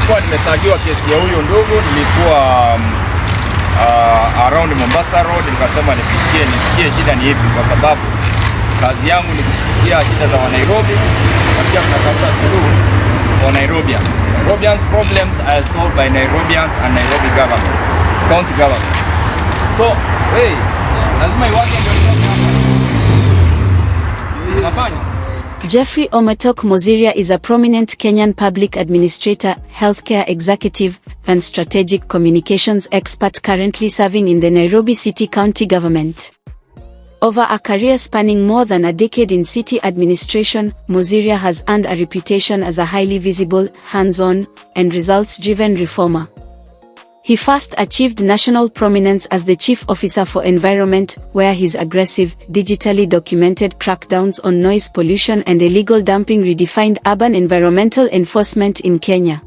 nilikuwa nimetajiwa kesi ya huyo ndugu, nilikuwa around Mombasa Road, nikasema nisikie shida ni ipi, kwa sababu kazi yangu ni kusikia shida za Nairobi na pia tunatafuta suluhu for Nairobians. Nairobians problems are solved by Nairobians and Nairobi government, county government. So, hey, lazima iwake ndio nafanya. Geoffrey Omotok Mosiria is a prominent Kenyan public administrator, healthcare executive, and strategic communications expert currently serving in the Nairobi City County Government. Over a career spanning more than a decade in city administration, Mosiria has earned a reputation as a highly visible, hands-on, and results-driven reformer. He first achieved national prominence as the Chief Officer for Environment, where his aggressive, digitally documented crackdowns on noise pollution and illegal dumping redefined urban environmental enforcement in Kenya.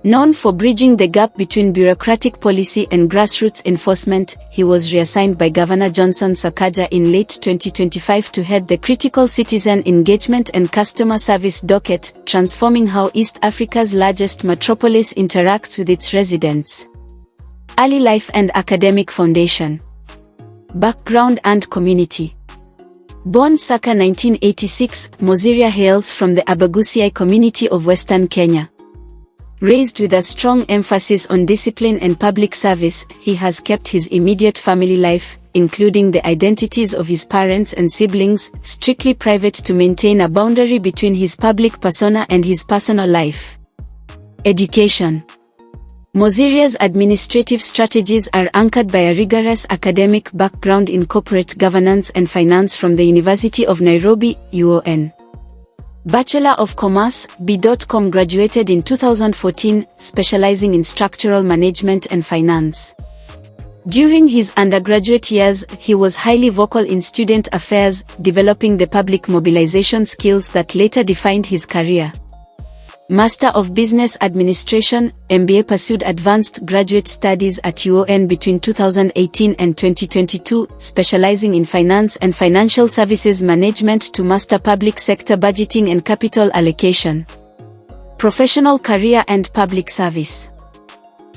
Known for bridging the gap between bureaucratic policy and grassroots enforcement, he was reassigned by Governor Johnson Sakaja in late 2025 to head the critical citizen engagement and customer service docket, transforming how East Africa's largest metropolis interacts with its residents. Early life and academic foundation. Background and community. Born circa 1986, Mosiria hails from the Abagusii community of Western Kenya. Raised with a strong emphasis on discipline and public service, he has kept his immediate family life, including the identities of his parents and siblings, strictly private to maintain a boundary between his public persona and his personal life. Education. Mosiria's administrative strategies are anchored by a rigorous academic background in corporate governance and finance from the University of Nairobi, UON. Bachelor of Commerce, B.Com, graduated in 2014, specializing in structural management and finance. During his undergraduate years, he was highly vocal in student affairs, developing the public mobilization skills that later defined his career. Master of Business Administration, MBA, pursued advanced graduate studies at UON between 2018 and 2022, specializing in finance and financial services management to master public sector budgeting and capital allocation. Professional career and public service.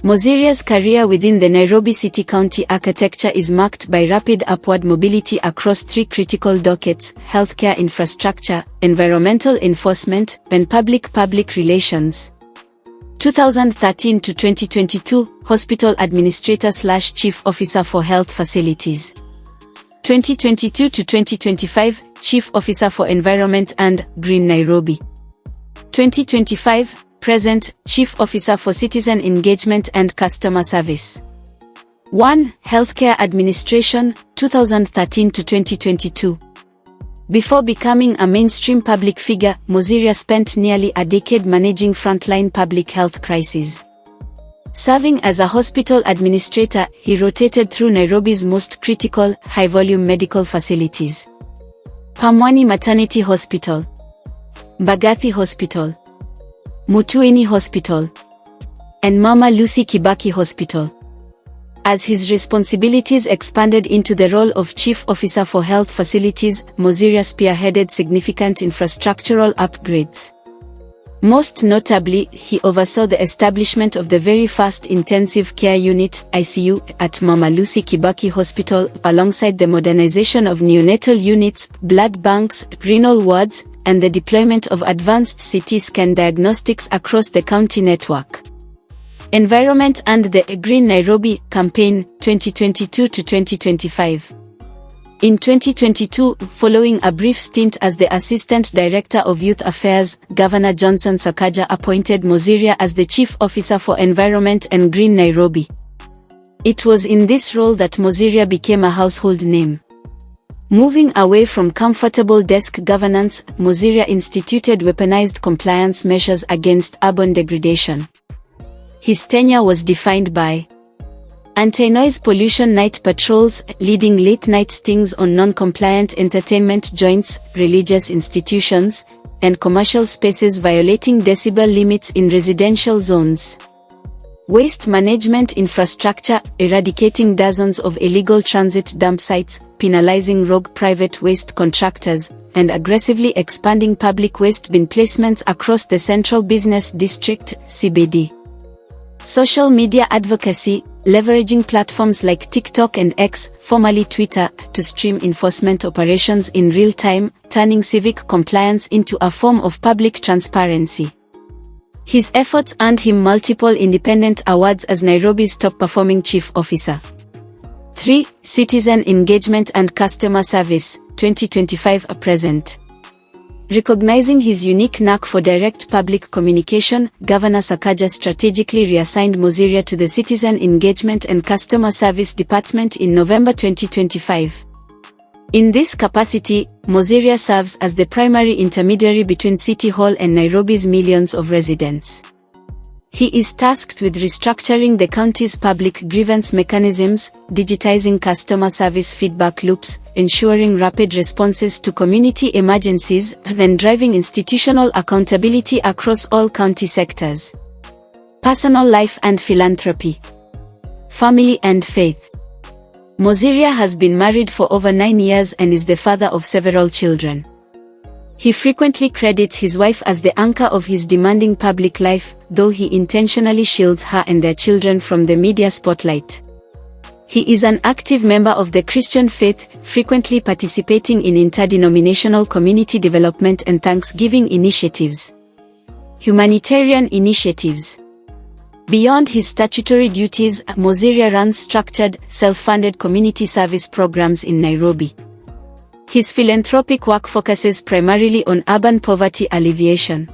Mosiria's career within the Nairobi City County architecture is marked by rapid upward mobility across three critical dockets: healthcare infrastructure, environmental enforcement, and public relations. 2013 to 2022, Hospital Administrator/Chief Officer for Health Facilities. 2022 to 2025, Chief Officer for Environment and Green Nairobi. 2025, present, Chief Officer for Citizen Engagement and Customer Service. 1. Healthcare Administration, 2013 to 2022. Before becoming a mainstream public figure, Mosiria spent nearly a decade managing frontline public health crises. Serving as a hospital administrator, he rotated through Nairobi's most critical, high-volume medical facilities. Pamwani Maternity Hospital, Mbagathi Hospital, Mutuini Hospital, and Mama Lucy Kibaki Hospital. As his responsibilities expanded into the role of Chief Officer for Health Facilities, Mosiria spearheaded significant infrastructural upgrades. Most notably, he oversaw the establishment of the very first intensive care unit, ICU, at Mama Lucy Kibaki Hospital, alongside the modernization of neonatal units, blood banks, renal wards, and the deployment of advanced CT scan diagnostics across the county network. Environment and the Green Nairobi campaign, 2022 to 2025. In 2022, following a brief stint as the Assistant Director of Youth Affairs, Governor Johnson Sakaja appointed Mosiria as the Chief Officer for Environment and Green Nairobi. It was in this role that Mosiria became a household name. Moving away from comfortable desk governance, Mosiria instituted weaponized compliance measures against urban degradation. His tenure was defined by anti-noise pollution night patrols, leading late-night stings on non-compliant entertainment joints, religious institutions, and commercial spaces violating decibel limits in residential zones. waste management infrastructure, eradicating dozens of illegal transit dump sites, penalizing rogue private waste contractors, and aggressively expanding public waste bin placements across the Central Business District, CBD. Social media advocacy, leveraging platforms like TikTok and X, formerly Twitter, to stream enforcement operations in real time, turning civic compliance into a form of public transparency. His efforts earned him multiple independent awards as Nairobi's top-performing chief officer. 3. Citizen engagement and customer service, 2025-present. Recognizing his unique knack for direct public communication, Governor Sakaja strategically reassigned Mosiria to the Citizen Engagement and Customer Service Department in November 2025. In this capacity, Mosiria serves as the primary intermediary between City Hall and Nairobi's millions of residents. He is tasked with restructuring the county's public grievance mechanisms, digitizing customer service feedback loops, ensuring rapid responses to community emergencies, and driving institutional accountability across all county sectors. Personal life and philanthropy. Family and faith. Mosiria has been married for over 9 years and is the father of several children. He frequently credits his wife as the anchor of his demanding public life, though he intentionally shields her and their children from the media spotlight. He is an active member of the Christian faith, frequently participating in interdenominational community development and Thanksgiving initiatives. Humanitarian initiatives. Beyond his statutory duties, Mosiria runs structured, self-funded community service programs in Nairobi. His philanthropic work focuses primarily on urban poverty alleviation.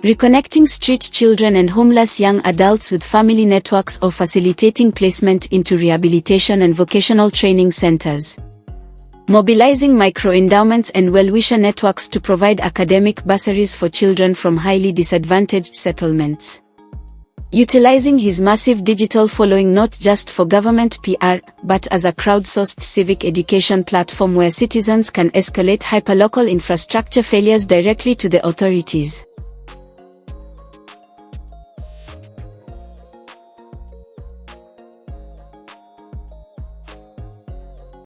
Reconnecting street children and homeless young adults with family networks or facilitating placement into rehabilitation and vocational training centers. Mobilizing micro-endowments and well-wisher networks to provide academic bursaries for children from highly disadvantaged settlements. Utilizing his massive digital following not just for government PR, but as a crowdsourced civic education platform where citizens can escalate hyperlocal infrastructure failures directly to the authorities.